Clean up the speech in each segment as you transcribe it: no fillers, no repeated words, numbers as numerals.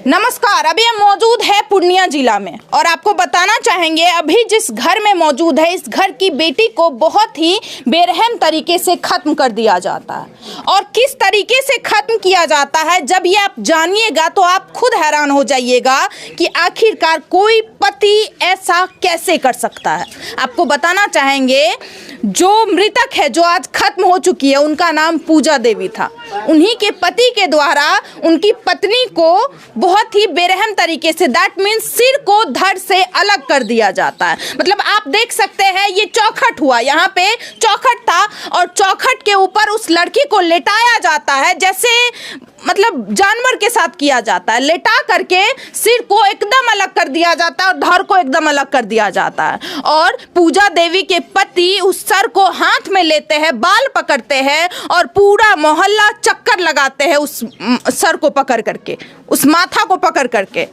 नमस्कार। अभी हम मौजूद है पूर्णिया जिला में और आपको बताना चाहेंगे अभी जिस घर में मौजूद है इस घर की बेटी को बहुत ही बेरहम तरीके से खत्म कर दिया जाता है। और किस तरीके से खत्म किया जाता है जब ये आप जानिएगा तो आप खुद हैरान हो जाइएगा कि आखिरकार कोई पति ऐसा कैसे कर सकता है। आपको बताना चाहेंगे जो मृतक है, जो आज खत्म हो चुकी है, उनका नाम पूजा देवी था। उन्हीं के पति के द्वारा उनकी पत्नी को बहुत ही बेरहम तरीके से, दैट मीन्स सिर को धड़ से अलग कर दिया जाता है। मतलब आप देख सकते हैं ये चौखट हुआ, यहाँ पे चौखट था और चौखट के ऊपर उस लड़की को लेटाया जाता है जैसे मतलब जानवर के साथ किया जाता है। लेटा करके सिर को एकदम अलग कर दिया जाता है और धड़ को एकदम अलग कर दिया जाता है। और पूजा देवी के पति उस सर को हाथ में लेते हैं, बाल पकड़ते हैं और पूरा मोहल्ला चक्कर लगाते हैं उस सर को पकड़ करके, उस माथा को पकड़ करके,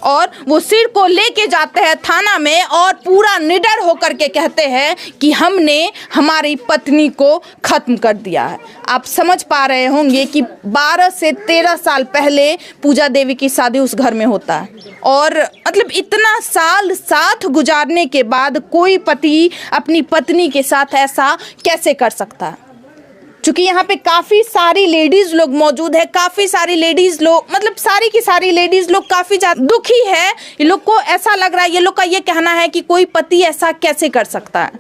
और वो सिर को लेके जाते हैं थाना में और पूरा निडर होकर के कहते हैं कि हमने हमारी पत्नी को खत्म कर दिया है। आप समझ पा रहे होंगे कि 12 से 13 साल पहले पूजा देवी की शादी उस घर में होता है और मतलब इतना साल साथ गुजारने के बाद कोई पति अपनी पत्नी के साथ ऐसा कैसे कर सकता है। क्योंकि यहाँ पे काफ़ी सारी लेडीज़ लोग मौजूद है, काफ़ी सारी लेडीज़ लोग, मतलब सारी की सारी लेडीज़ लोग काफ़ी ज़्यादा दुखी है। ये लोग को ऐसा लग रहा है, ये लोग का ये कहना है कि कोई पति ऐसा कैसे कर सकता है।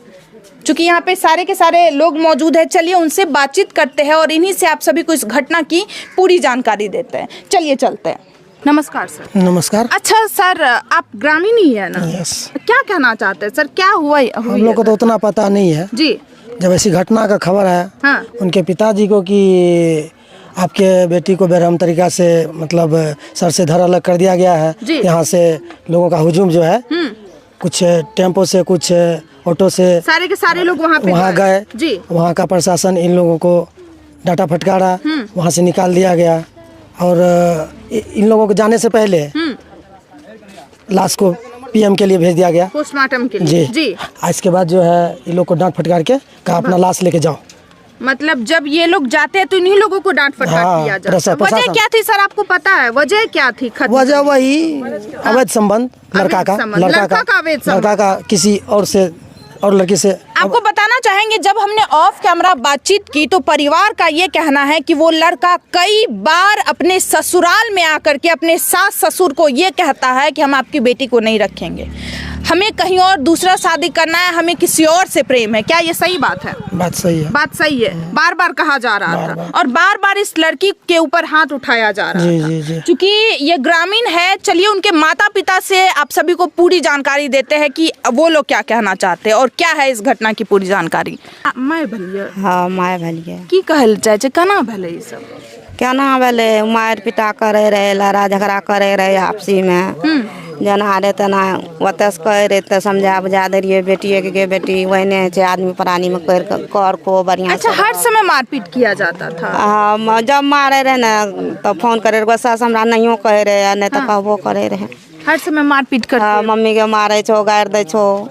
क्योंकि यहाँ पे सारे के सारे लोग मौजूद है, चलिए उनसे बातचीत करते हैं और इन्हीं से आप सभी को इस घटना की पूरी जानकारी देते हैं। चलिए चलते हैं। नमस्कार सर। नमस्कार। अच्छा सर, आप ग्रामीण ही है ना? यस। क्या कहना चाहते हैं सर, क्या हुआ? हम लोग को तो उतना पता नहीं है जी। जब ऐसी घटना का खबर है हाँ। उनके पिताजी को कि आपके बेटी को बेरहम तरीका से मतलब सर से धड़ अलग कर दिया गया है। यहाँ से लोगों का हुजूम जो है कुछ टेम्पो से, कुछ ऑटो से, सारे के सारे लोग वहाँ गए जी। वहाँ का प्रशासन इन लोगों को डांटा फटकारा, वहाँ से निकाल दिया गया और इन लोगों को जाने से पहले लाश को पीएम के लिए भेज दिया गया, पोस्टमार्टम के लिए जी। इसके बाद जो है इन लोग को डांट फटकार के कहा अपना लाश लेके जाओ। मतलब जब ये लोग जाते हैं तो इन्हीं लोगों को डांट फटकार किया जाता है। वजह क्या थी सर, आपको पता है वजह क्या थी? वजह वही अवैध संबंध, लड़का का किसी और से और लड़की से। आपको बताना चाहेंगे जब हमने ऑफ कैमरा बातचीत की तो परिवार का ये कहना है कि वो लड़का कई बार अपने ससुराल में आकर के अपने सास ससुर को ये कहता है कि हम आपकी बेटी को नहीं रखेंगे, हमें कहीं और दूसरा शादी करना है, हमें किसी और से प्रेम है। क्या ये सही बात है? बात सही है। बात सही है। बार बार कहा जा रहा था और बार बार इस लड़की के ऊपर हाथ उठाया जा रहा था। क्योंकि ये ग्रामीण है, चलिए उनके माता पिता से आप सभी को पूरी जानकारी देते हैं कि वो लोग क्या कहना चाहते हैं और क्या है इस घटना की पूरी जानकारी। माय भलिया। हाँ माय भलिया की कहल जाए छै, केना भेलै ई सब? केना भेलै? मार पिटा करे रहे, लड़ा झगड़ा करे रहे आपसी में, जना रहे तना ओतऽ से कहे रहे तो समझा बुझा दे रहिए बेटिए के बेटी वही है आदमी प्राणी में कर को बढ़िया। अच्छा, हर समय मारपीट किया जाता था? हाँ, जब मारे रहे ना तो फोन करे गुस्सा से हमरा नहीं कहे रहे, नहीं तो कहबो करे रहे। हर समय मारपीट कर? हाँ, मम्मी के मारे छो, गाड़ दे छो।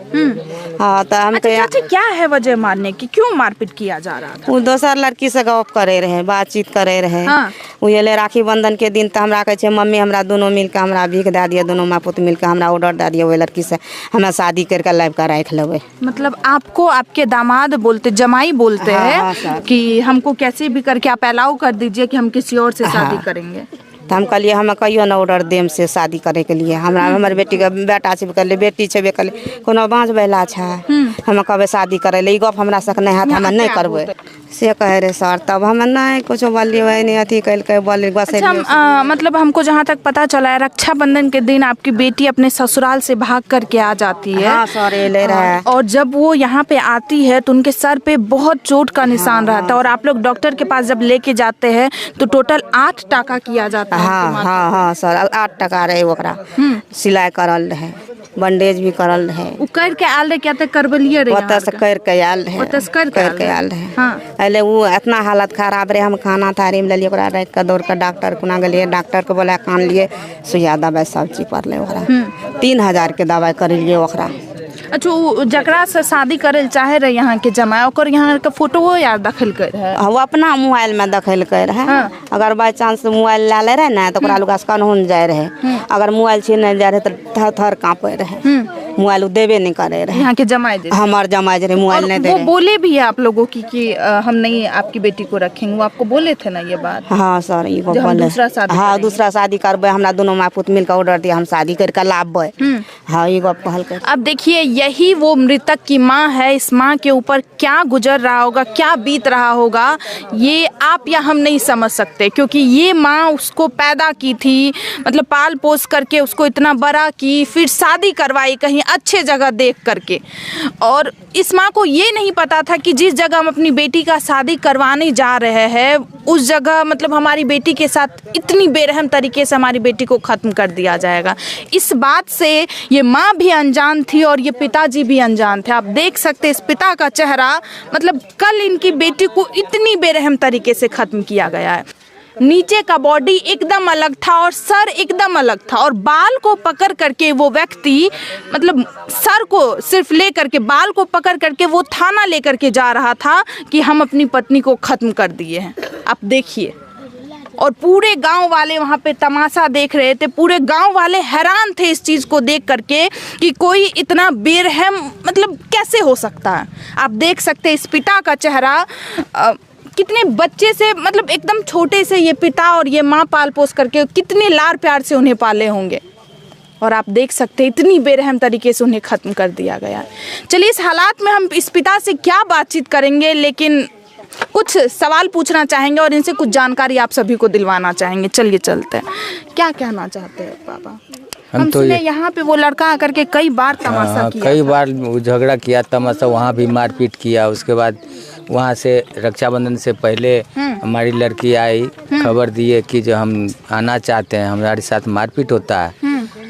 हाँ तो हम अच्छा, क्या है वजह मारने की, क्यों मारपीट किया जा रहा था? वो दोसर लड़की से गप करे रहे, बातचीत करे रहे। हाँ। वो ये ले राखी बंधन के दिन तो हमरा कहे मम्मी हमरा दोनों मिलकर हमरा भीख दे दिया, दोनों माँ पुत मिलकर हमरा ऑर्डर दे दिया वो लड़की से हमरा शादी करके लाइव कर रख लेवे। मतलब आपको आपके दामाद बोलते, जमाई बोलते हैं कि हमको कैसे भी करके आप अलाउ कर दीजिए कि हम किसी और से शादी करेंगे। तो हम कहलिए हमें कहियो ना ऑर्डर देम से शादी करे के लिए, हमरा हमारे बेटी के बेटा छेबे करले, बेटी छेबे करले, कोनो बाँझ बैला छै, हमें कहबे शादी करे ले, ई गप हमरा सक नहीं है, हम नहीं करबे से कहे रहे सर। तब हम नहीं कुछ बोलिए, वही नहीं अथी कल के बोले बस। अच्छा, मतलब हमको जहाँ तक पता चला है रक्षाबंधन के दिन आपकी बेटी अपने ससुराल से भाग करके आ जाती है। हाँ सर, ले रहा है। और जब वो यहाँ पे आती है तो उनके सर पे बहुत चोट का निशान रहता है और आप लोग डॉक्टर के पास जब लेके जाते हैं तो टोटल 8 टाका किया जाता है। हाँ हाँ हाँ सर, 8 टका रहे ओकरा, सिलाई करल रहे, बंडेज भी करल रहे। उ कर के आल रहे, क्या तक करबलिए रहे? ओतऽ से कर के आल रहे, ओतऽ से कर के आल रहे। हाँ। अले वो इतना हालत खराब रहे, हम खाना थारी में लेलिए ओकरा, रख के दौड़ के डॉक्टर कुना गेलिए, डॉक्टर के बोला कान लिए सुइया दवाई सब चीज पड़ले ओकरा, 3000 के दवाई करलिए ओकरा। अच्छा, वो जकरा से शादी करे चाहे रहे यहाँ के जमाए ओकर यहाँ के फोटो यार दखल कर है, वो अपना मोबाइल में दखल कर रहे। अगर बाई चांस मोबाइल ला ले रहे ना तो ओकरा लोग स्कैन हो जाए रहे। अगर मोबाइल छीन जाए रहे तो थर थर कांपे रहे। मोबाइल देवे नहीं करे रहे यहाँ के जमाए हमारे जमाए रहे मोबाइल नहीं दे वो रहे। बोले भी है आप लोगों की कि हम नहीं आपकी बेटी को रखेंगे, वो आपको बोले थे ना ये बात? हाँ सर, ये जब हम बोले दूसरा शादी हाँ करेंगे। दूसरा शादी करबे, हमरा दोनों माँ पुत मिलकर ऑर्डर दिया हम शादी करके लाभबे। हाँ ये बात कहल कर। अब देखिए, यही वो मृतक की माँ है। इस माँ के ऊपर क्या गुजर रहा होगा, क्या बीत रहा होगा, ये आप या हम नहीं समझ सकते, क्योंकि ये माँ उसको पैदा की थी, मतलब पाल पोस करके उसको इतना बड़ा की, फिर शादी करवाई कहीं अच्छे जगह देख करके। और इस माँ को ये नहीं पता था कि जिस जगह हम अपनी बेटी का शादी करवाने जा रहे हैं उस जगह मतलब हमारी बेटी के साथ इतनी बेरहम तरीके से हमारी बेटी को ख़त्म कर दिया जाएगा। इस बात से ये माँ भी अनजान थी और ये पिताजी भी अनजान थे। आप देख सकते इस पिता का चेहरा, मतलब कल इनकी बेटी को इतनी बेरहम तरीके से ख़त्म किया गया है। नीचे का बॉडी एकदम अलग था और सर एकदम अलग था, और बाल को पकड़ करके वो व्यक्ति, मतलब सर को सिर्फ ले करके बाल को पकड़ करके वो थाना लेकर के जा रहा था कि हम अपनी पत्नी को ख़त्म कर दिए हैं। आप देखिए, और पूरे गांव वाले वहाँ पे तमाशा देख रहे थे। पूरे गांव वाले हैरान थे इस चीज़ को देख करके कि कोई इतना बेरहम मतलब कैसे हो सकता है। आप देख सकते इस पिता का चेहरा, कितने बच्चे से, मतलब एकदम छोटे से ये पिता और ये माँ पाल पोस करके कितने लाड़ प्यार से उन्हें पाले होंगे, और आप देख सकते हैं इतनी बेरहम तरीके से उन्हें ख़त्म कर दिया गया है। चलिए, इस हालात में हम इस पिता से क्या बातचीत करेंगे, लेकिन कुछ सवाल पूछना चाहेंगे और इनसे कुछ जानकारी आप सभी को दिलवाना चाहेंगे। चलिए चलते हैं। क्या कहना चाहते हैं पापा? हम तो सुने यहाँ पे वो लड़का आकर के कई बार तमाशा किया, कई बार झगड़ा किया, तमाशा, वहाँ भी मारपीट किया। उसके बाद वहाँ से रक्षाबंधन से पहले हमारी लड़की आई, खबर दिए कि जो हम आना चाहते हैं, हमारे साथ मारपीट होता है।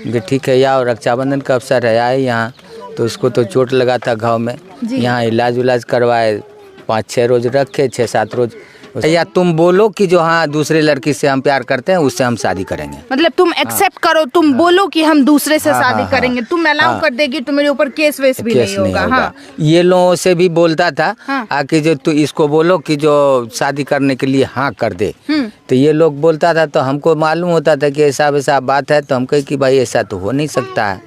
कि ठीक है, या रक्षाबंधन का अवसर है, आए यहाँ। तो उसको तो चोट लगा था घाव में, यहाँ इलाज उलाज करवाए, 5-6 रोज रखे, 6-7 रोज। या तुम बोलो कि जो हाँ दूसरे लड़की से हम प्यार करते हैं, उससे हम शादी करेंगे। मतलब तुम एक्सेप्ट करो, तुम बोलो कि हम दूसरे से शादी करेंगे, तुम अलाउ कर देगी तो मेरे ऊपर केस वेस भी नहीं होगा। हाँ। ये लोगों से भी बोलता था आके जो तू इसको बोलो कि जो शादी करने के लिए हाँ कर दे। तो ये लोग बोलता था, तो हमको मालूम होता था कि ऐसा वैसा बात है। तो हम कहे कि भाई ऐसा तो हो नहीं सकता है।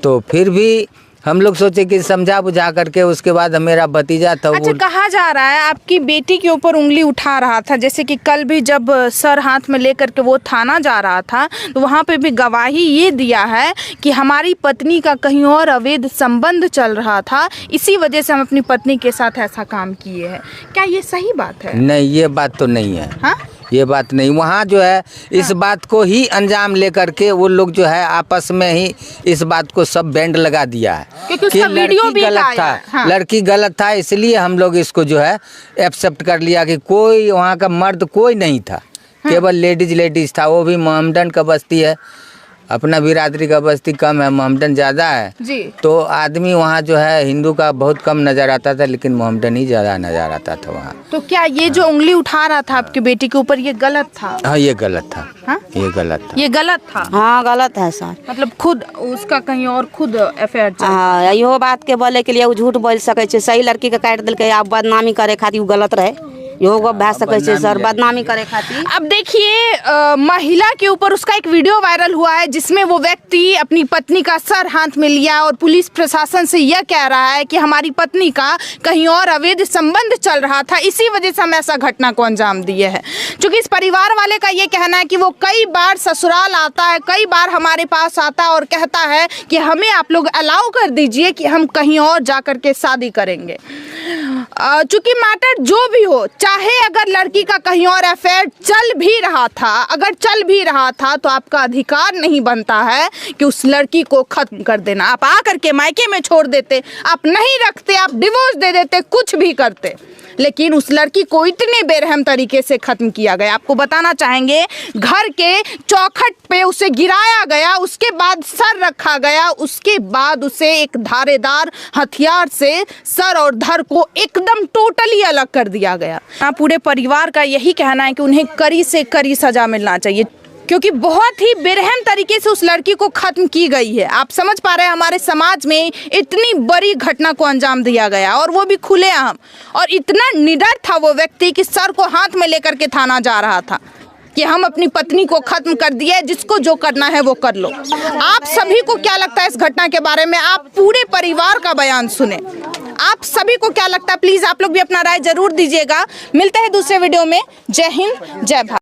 तो फिर भी हम लोग सोचे कि समझा बुझा करके, उसके बाद मेरा भतीजा था। अच्छा, कहा जा रहा है आपकी बेटी के ऊपर उंगली उठा रहा था, जैसे कि कल भी जब सर हाथ में लेकर के वो थाना जा रहा था तो वहाँ पे भी गवाही ये दिया है कि हमारी पत्नी का कहीं और अवैध संबंध चल रहा था, इसी वजह से हम अपनी पत्नी के साथ ऐसा काम किए हैं। क्या ये सही बात है? नहीं, ये बात तो नहीं है। हाँ? ये बात नहीं। वहाँ जो है इस बात को ही अंजाम लेकर के वो लोग जो है आपस में ही इस बात को सब बैंड लगा दिया है कि लड़की गलत था। हाँ। लड़की गलत था, इसलिए हम लोग इसको जो है एक्सेप्ट कर लिया कि कोई वहाँ का मर्द कोई नहीं था। हाँ। केवल लेडीज था, वो भी मोहम्मदन का बस्ती है, अपना बिरादरी का बस्ती कम है, मोहम्मदन ज़्यादा है जी। तो आदमी वहाँ जो है हिंदू का बहुत कम नज़र आता था, लेकिन मोहम्मदन ही ज़्यादा नज़र आता था वहाँ। तो क्या ये जो उंगली उठा रहा था आपकी बेटी के ऊपर, ये गलत था? हाँ, ये गलत था। हाँ? ये गलत था। ये गलत था? हाँ गलत है सर। मतलब खुद उसका कहीं और खुद अफेयर चल। हाँ, इहो बात के बोले के लिए वो झूठ बोल सके छे। सही लड़की के काट दिल के, आप बदनामी करे खातिर गलत रहे, इहो भे सके छे सर, बदनामी करे खातिर। अब देखिए, महिला के ऊपर उसका एक वीडियो वायरल हुआ है जिसमें वो व्यक्ति अपनी पत्नी का सर हाथ में लिया और पुलिस प्रशासन से यह कह रहा है कि हमारी पत्नी का कहीं और अवैध संबंध चल रहा था, इसी वजह से हम ऐसा घटना को अंजाम दिए हैं। क्योंकि इस परिवार वाले का ये कहना है कि वो कई बार ससुराल आता है, कई बार हमारे पास आता है और कहता है कि हमें आप लोग अलाउ कर दीजिए कि हम कहीं और जा कर के शादी करेंगे। चूंकि मैटर जो भी हो, चाहे अगर लड़की का कहीं और अफेयर चल भी रहा था, अगर चल भी रहा था, तो आपका अधिकार नहीं बनता है कि उस लड़की को खत्म कर देना। आप आकर के मायके में छोड़ देते, आप नहीं रखते, आप डिवोर्स दे देते, कुछ भी करते, लेकिन उस लड़की को इतने बेरहम तरीके से खत्म किया गया। आपको बताना चाहेंगे, घर के चौखट पे उसे गिराया गया, उसके बाद सर रखा गया, उसके बाद उसे एक धारेदार हथियार से सर और धड़ को एकदम टोटली अलग कर दिया गया। पूरे परिवार का यही कहना है कि उन्हें कड़ी से कड़ी सजा मिलना चाहिए। क्योंकि बहुत ही बेरहम तरीके से उस लड़की को खत्म की गई है। आप समझ पा रहे हैं, हमारे समाज में इतनी बड़ी घटना को अंजाम दिया गया और वो भी खुलेआम, और इतना निडर था वो व्यक्ति कि सर को हाथ में लेकर के थाना जा रहा था कि हम अपनी पत्नी को खत्म कर दिए, जिसको जो करना है वो कर लो। आप सभी को क्या लगता है इस घटना के बारे में? आप पूरे परिवार का बयान सुने, आप सभी को क्या लगता है? प्लीज आप लोग भी अपना राय जरूर दीजिएगा। मिलते हैं दूसरे वीडियो में। जय हिंद, जय भारत।